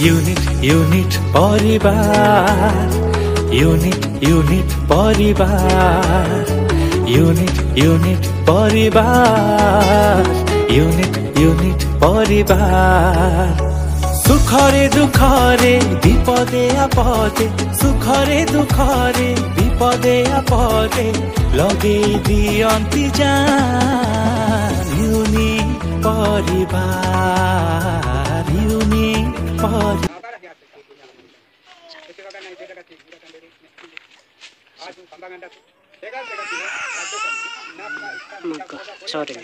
Unit परिवार unit परिवार unit परिवार यूनिट परिवार सुखरे दुखरे विपदे आपदे सुखरे दुखरे विपदे आपदे लगे दियंती जान यूनिट परिवार यूनिट परिवार sorry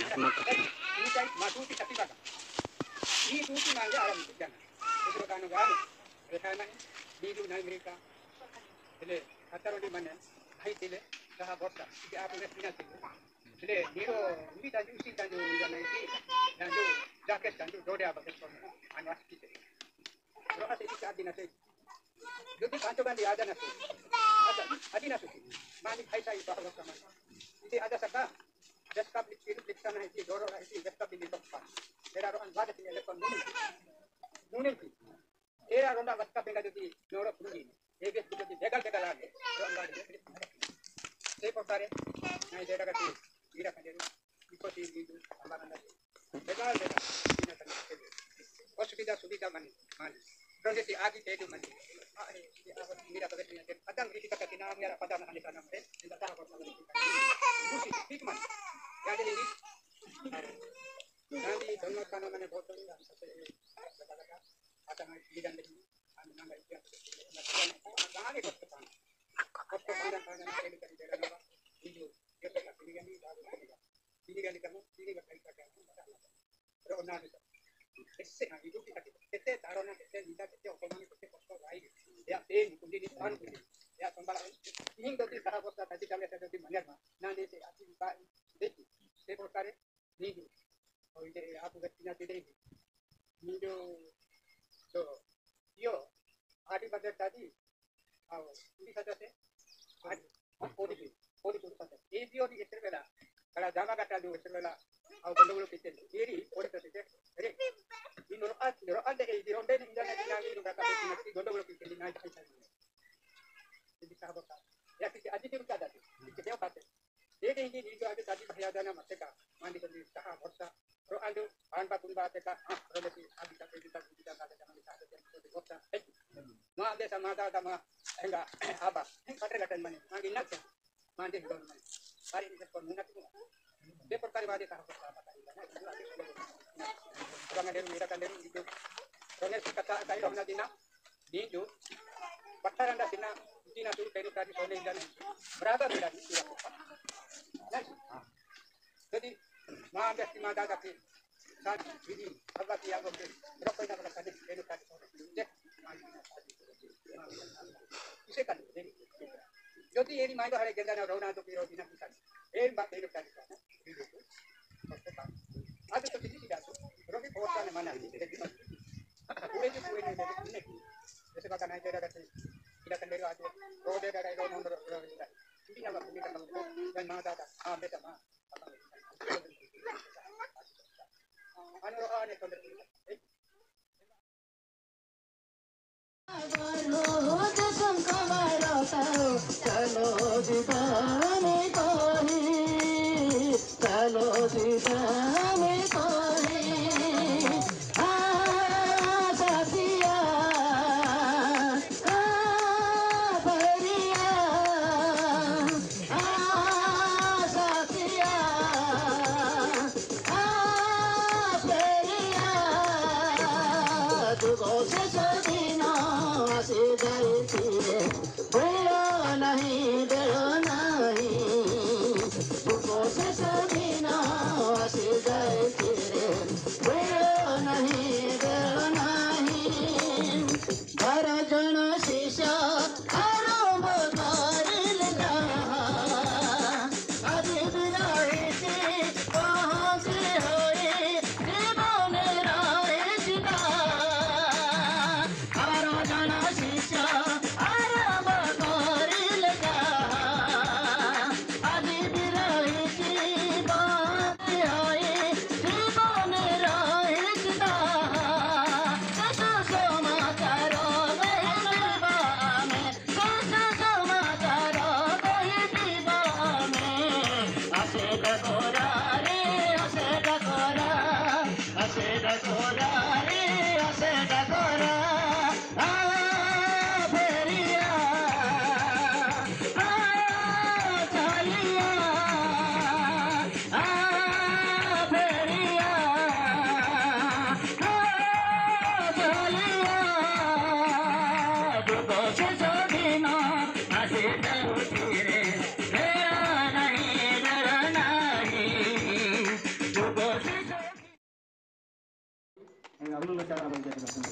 अभिनंदन cara abang jadi langsung.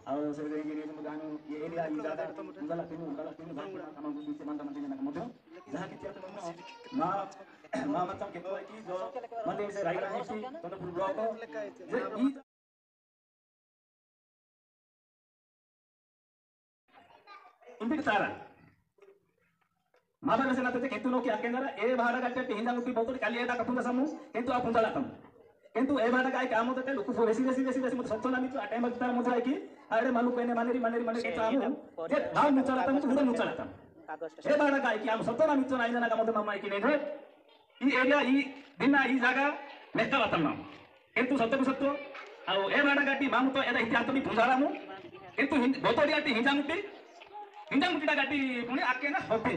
Kalau saya gini kemudian ini lagi ज़्यादा उजाला किनु काम बीच teman-teman ini nak kemudian जहाँ की चर्चा में माँ मतलब के तो है कि जो मंदिर से राइट है कि तो ब्लॉक को इंपीड तारा माबा से ना तो किंतु नो क्या केंद्र ए भाड़ा का हिंदा मुक्ति बहुत काली एदा कपुंदा समू किंतु आप पुंजा लातम किंतु ए भाड़ा का काम होता है लोग को बेसी मत सब ना मित्र टाइम बगतार मुझे है कि अरे मालूम कहने मानेरी के काम जे भाव मुचा लातम तो उड़ा मुचा लातम ए भाड़ा का कि हम सब ना मित्र ना ना काम तो मामा कि नहीं ई एरिया ई दिना ई जगह मेक्का लातम ना किंतु सत्य ଆଉ ଏ ଭାଡ଼ା ଗାଟି ମାମୁ ତ ଏଟା ଇତିହାସ ବି ପୁଞ୍ଜାରାମୁ କିନ୍ତୁ ବୋତଡ଼ି ଗାଟି हिंजामुटीटा गाटी पुणी आके ना होते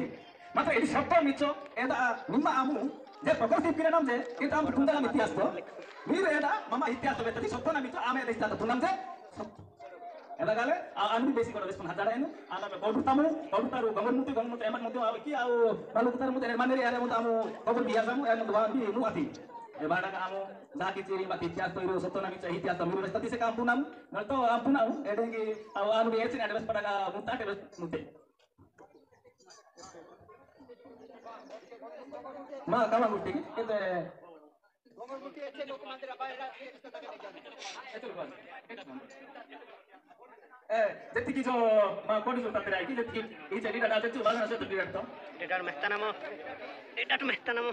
मात्र यदि सत्य मिच एदा निम्मा आमु जे प्रकृति पिरणम जे किंतु आम पुंजाला इतिहास तो मीर एदा मामा इतिहास तो बेतदी सत्य ना मिच आमे एदा इतिहास पुनम जे एदा गाले आनु बेसी कर रेस्पॉन्स हजारा एनु आला पे कोडुतारू गंगमुती एमन मते आ कि आउ बालुकुतार मते मानेरी आरे मते आमु खबर बिया जामु एनु दुआ बि नु आती ए भाड़ा का आमु जाकी चेरी माती इतिहास तो इरो सत्य ना मिच इतिहास तो मिरो रस्ता से काम पुनम न तो आम पुनाउ एडेंगी आउ आनु एचिन एडवांस पडा मुता मुते मा कामा गुट्टी केते गोबर गुट्टी अच्छे लोक मंदिर बाहेर जति की जो मा कोडी जो ततरे की जति ई चली डाटा जति बागा से ततरे डाटा डेटा मेहतानामो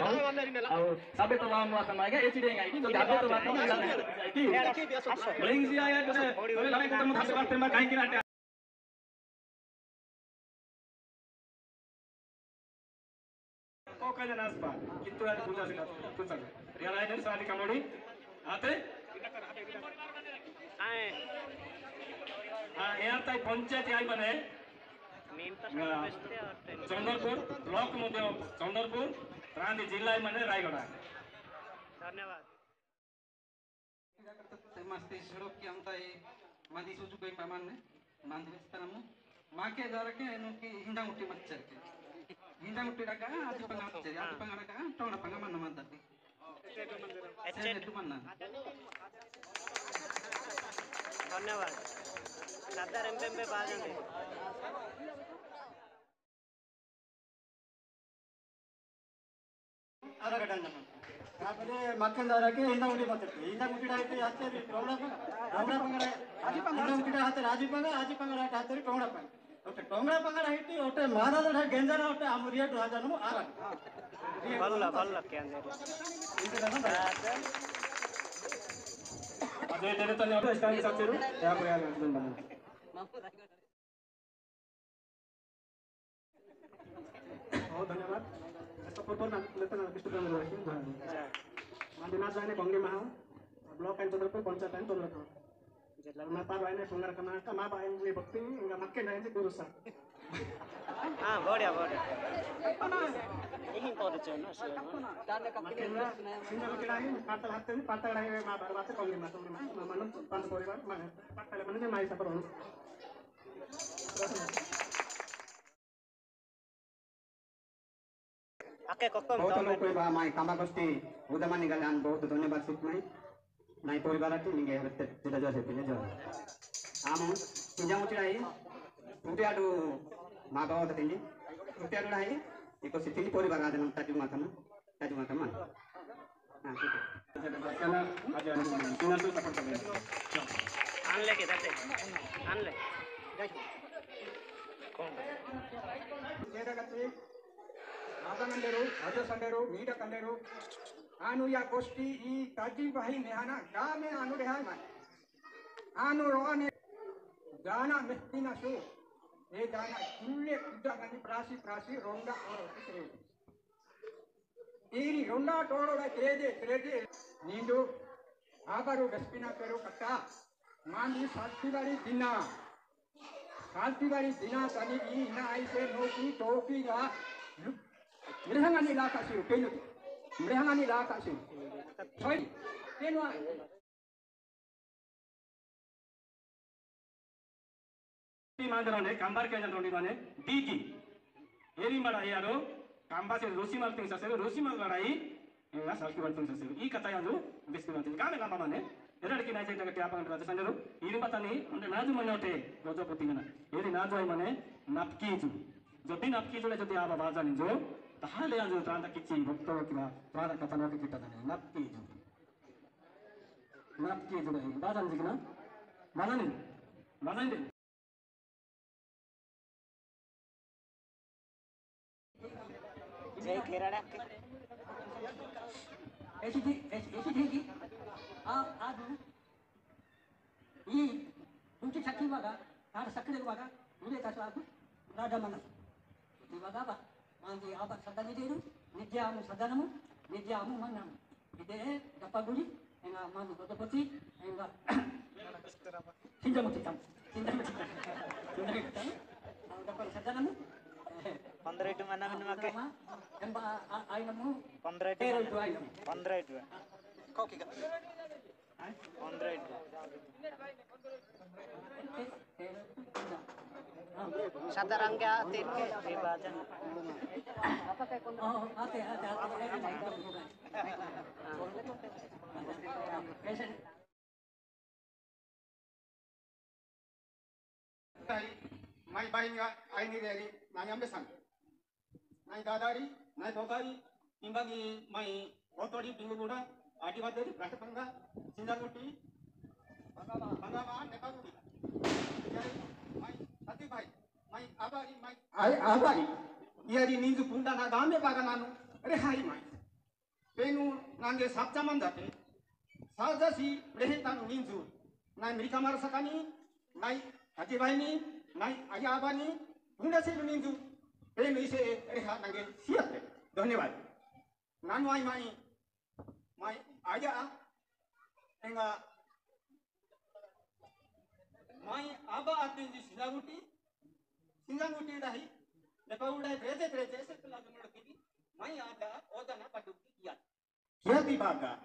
ଆଉ ସାବେ ତ ଆମ ଆସ ମାଗେ ଏଚିଡେ ଗାଇ କି ଯଦି ଆବେ ତ ମାତ କି ବୋଲିଂ ସି ଆया करे बोले लाने को मत बात में काहे कि ना को कहले नासपा किंतु आज पूजा से पूजा रियल आइडल सादी कमोडी आते हां यार ताई पंचायत आई बने चंद्रपुर ब्लॉक मध्य चंद्रपुर रांदी जिला मने रायगढ़ धन्यवाद मस्ती सड़क की हमता ये मादी सोचु कोई पामान ने मांदी विस्तारमु माके द्वारा के नु की हिंदा मुट्टी मच्चर के हिंदा मुट्टी रका आदि पंगा मच्चर आदि पंगा रका टोंडा पंगा मन मदती एचे तु मन्ना धन्यवाद नादर एमबेम्बे बाजंदे आधा घंटा तापरे मक्कन दारा के हिंदा मुट्टी मच्चर हिंदा मुट्टी डाइटे आते टोंडा पंगा आदि पंगा मुट्टी हाते आदि पंगा हाते टोंडा पंगा ओटे टोंगड़ा पंगड़ हाइटी ओटे महाराज गेंजर ओटे आमुरिया राजानु आरा बल्ला के अंदर अजय तेरे तो नहीं स्टाइल सच्चेरू या कोई यार नहीं बना बहुत धन्यवाद सपोर्ट करना लेते ना किस्त करने वाले हैं मादिना जाने कांग्रेस महा block and Chandrapur panchayat and Chandrapur Mata baine sungar Karnataka ma baine we bhakti inga makke nahi se guru sir ha bodia ini kode chena dane kakke singa kidai patal hatte ni patal dai ma barwate kongri ma tumri ma manum pan poribar ma patale manne mai sapar honu akke kokkom to koy ba mai kamagosti udamani galan बहुत धन्यवाद सुतमai नाई परिवाराटी निगे हरते tidak jauh sepinya jauh amu pinjam ucirai uti adu mabawa tatini uti adu nahi ikut sitini परिवार ada nam taju mataman nah itu karena ada tina tu support kami anle ke date anle jeda kate magananderu ajasanderu meeda kanderu anu ya kosti I taji bahi nehana game anu dehai mai anu roane dana mestina su e dana kulle kudda gani prasi ronda or kre iri ronda toro da krede nindu agaru gaspina peru katta mandi salti bari dina tani I na aise noki toki ga mirhangani la kasiru penu Merehangani lah tak sih. Sorry, ಮಾಂದರನೆ ಕಂಬಾರ್ ಕೆ ಜನರೊಂಡಿ ಮಾನೆ ಡಿಗಿ ಏರಿ ಮಾಡಾಯಿ ಯಾರು ಕಂಬಾಸೆ ರೋಸಿ ಮಾಡ್ತೀನಿ ಸಸರು ರೋಸಿ ಮಾಡಾಯಿ ಎಲ್ಲ ಸಾಲ್ಕಿ ಬರ್ತೀನಿ ಸಸರು ಈ ಕಥೆ ಅದು ಬಿಸ್ಕಿ ಮಾಡ್ತೀನಿ ಕಾಮೆ ನಮ್ಮ ಮನೆ ಎರಡಕ್ಕೆ ನಾಯಿ ಸೈಡ್ ಆಗಕ್ಕೆ ಆಪಂಗ ರಾಜ ಸಂಜರು ಇರುಮತನಿ ಅಂದ್ರೆ ನಾಜು ಮನೆಯೋಟೆ ರೋಜಪತಿಗನ ಏರಿ ನಾಜು ಆಯಿ ಮನೆ ನಪ್ಕೀಜು ಜೊತೆ ನಪ್ಕೀಜುಳೆ ಜೊತೆ ಆಬ ಬಾಜಾ ನಿಂಜು ತಾಹಲೆ ಅಂಜು ತಾಂತ ಕಿಚ್ಚಿ ಭಕ್ತ ಕಿವ ಪ್ರಾಣ ಕಥನ ಕಿಟ್ಟದಾನೆ ನಪ್ಕೀಜು ನಪ್ಕೀಜುಳೆ ಬಾಜಾ ನಿಂಜಿಗನ ಮನನಿ ಮನನಿ ऐसी थी आज तुमची शक्ती बघा आड सक्रिय बघा मुले कसं आपण राजा म्हणत ती बघा बा म्हणजे आबा सदानी देरू नित्य आमू सदानमू नित्य आमू म्हणू इथे गप्पा गुडी एंगा मानु गणपती एंगा सिंजमुती काम सिंजमुती गप्पा सदानमू 15 itu mana memakai? Emba ayammu 15 itu ayam. 15 itu. Kau kira? 15 itu. Sadarang kya tin ke ribajan. Apa kayak kon? Oh, ate. Mai bayi ini dari nanya besan. Nai dadari, nai bogari, timbagi mai otori pingu muda, adi badari, rasa pangga, sindaluti, pangga nekaluti. Jadi mai hati bayi, mai abari, abari. Ia di ninju punda na game bagananu, rehai mai. Penu nange sabja mandate, saja si rehentanu ninju, nai mereka marasakani, nai hati bayi ni, nai ayah abani, punda si ninju. Ini saya rehat nanti siap deh. Dhanyawad. Nanu mai aja enggak mai aba atin di singaguti dahi. Lepas udah berece setelah jumlah kini mai ada odana padu kiat. Kiat di baga.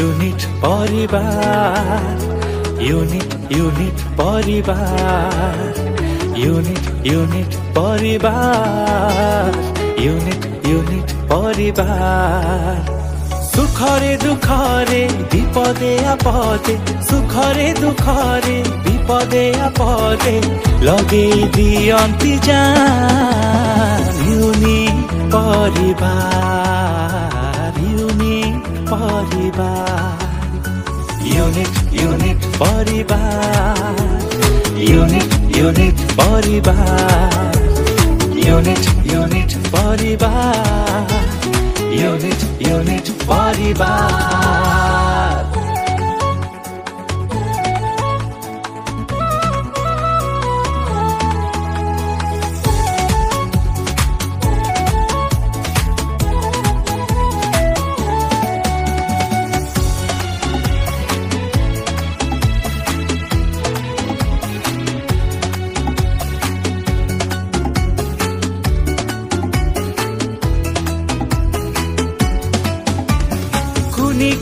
Unit परिवार unit परिवार unit परिवार unit परिवार सुखरे दुखरे विपदे आपदे सुखरे दुखरे विपदे आपदे लगे दियंती जान unit परिवार परिवार unit परिवार unit परिवार unit परिवार unit परिवार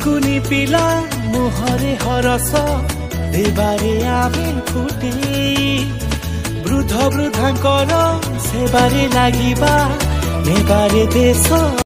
कुनी पिला मुहरे हरस देवारे आमे फुटे वृद्ध वृद्धांकर सेवारे लागिबा नेबारे देश।